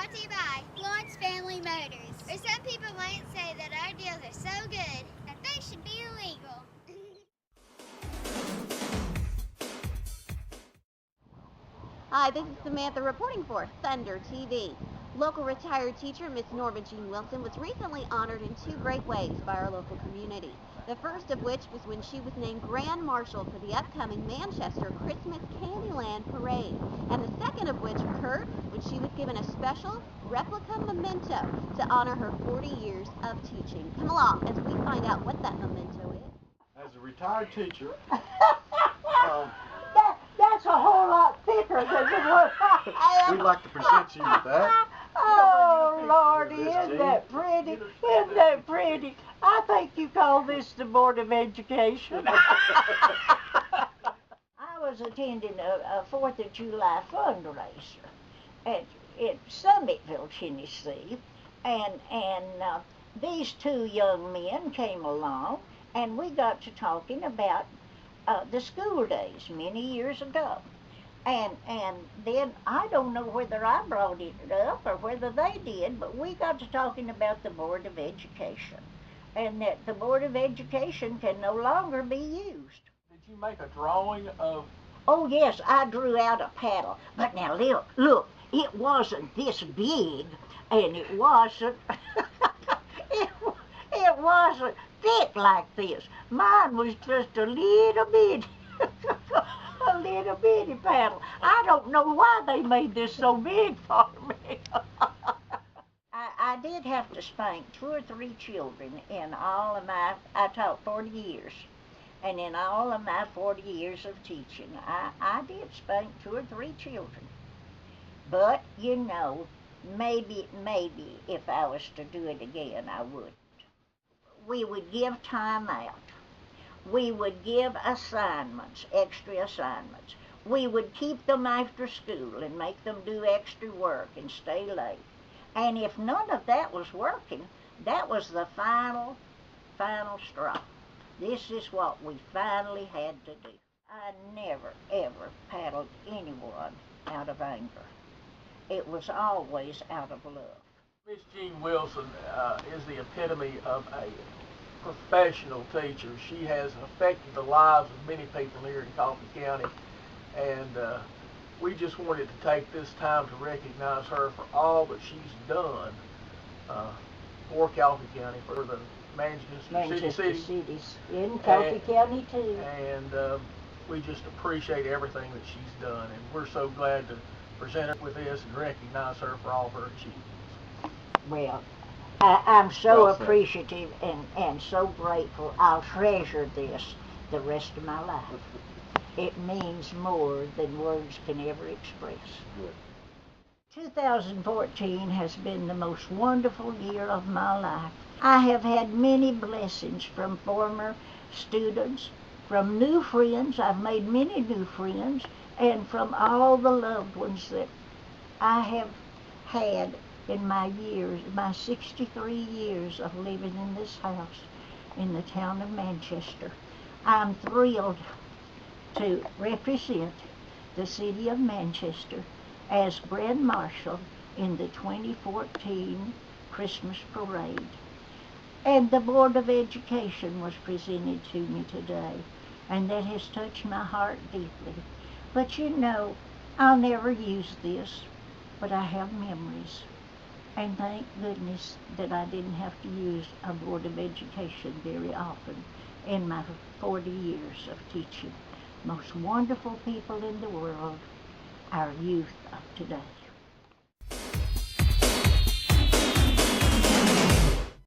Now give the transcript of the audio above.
brought to you by Florence Family Motors. Or some people might say that our deals are so good that they should be illegal. Hi, this is Samantha reporting for Thunder TV. Local retired teacher Miss Norma Jean Wilson was recently honored in two great ways by our local community. The first of which was when she was named Grand Marshal for the upcoming Manchester Christmas Candyland Parade. And the second of which occurred when she was given a special replica memento to honor her 40 years of teaching. Come along as we find out what that memento is. As a retired teacher, That's a whole lot thicker than the one I am. we'd like to present you with that. Oh, Lordy, isn't that pretty? Isn't that pretty? I think you call this the Board of Education. I was attending a 4th of July fundraiser at Summitville, Tennessee, and these two young men came along, and we got to talking about the school days many years ago. And then I don't know whether I brought it up or whether they did, but we got to talking about the Board of Education and that the Board of Education can no longer be used. Did you make a drawing of? Oh yes, I drew out a paddle. But now look, it wasn't this big, and it wasn't it wasn't thick like this. Mine was just a little bit. A little bitty paddle. I don't know why they made this so big for me. I did have to spank 2 or 3 children in all of my, I taught 40 years, and in all of my 40 years of teaching, I did spank 2 or 3 children. But, you know, maybe if I was to do it again, I wouldn't. We would give time out. We would give assignments, extra assignments. We would keep them after school and make them do extra work and stay late. And if none of that was working, that was the final straw. This is what we finally had to do. I never, ever paddled anyone out of anger. It was always out of love. Miss Jean Wilson is the epitome of a professional teacher. She has affected the lives of many people here in Coffee County, and we just wanted to take this time to recognize her for all that she's done for Coffee County, for the Manchester cities in Coffee County too. And we just appreciate everything that she's done, and we're so glad to present her with this and recognize her for all her achievements. Well, I'm so appreciative and so grateful. I'll treasure this the rest of my life. It means more than words can ever express. 2014 has been the most wonderful year of my life. I have had many blessings from former students, from new friends. I've made many new friends, and from all the loved ones that I have had in my years, my 63 years of living in this house in the town of Manchester. I'm thrilled to represent the city of Manchester as Grand Marshal in the 2014 Christmas Parade. And the Board of Education was presented to me today, and that has touched my heart deeply. But you know, I'll never use this, but I have memories. And thank goodness that I didn't have to use a Board of Education very often in my 40 years of teaching. Most wonderful people in the world, our youth of today.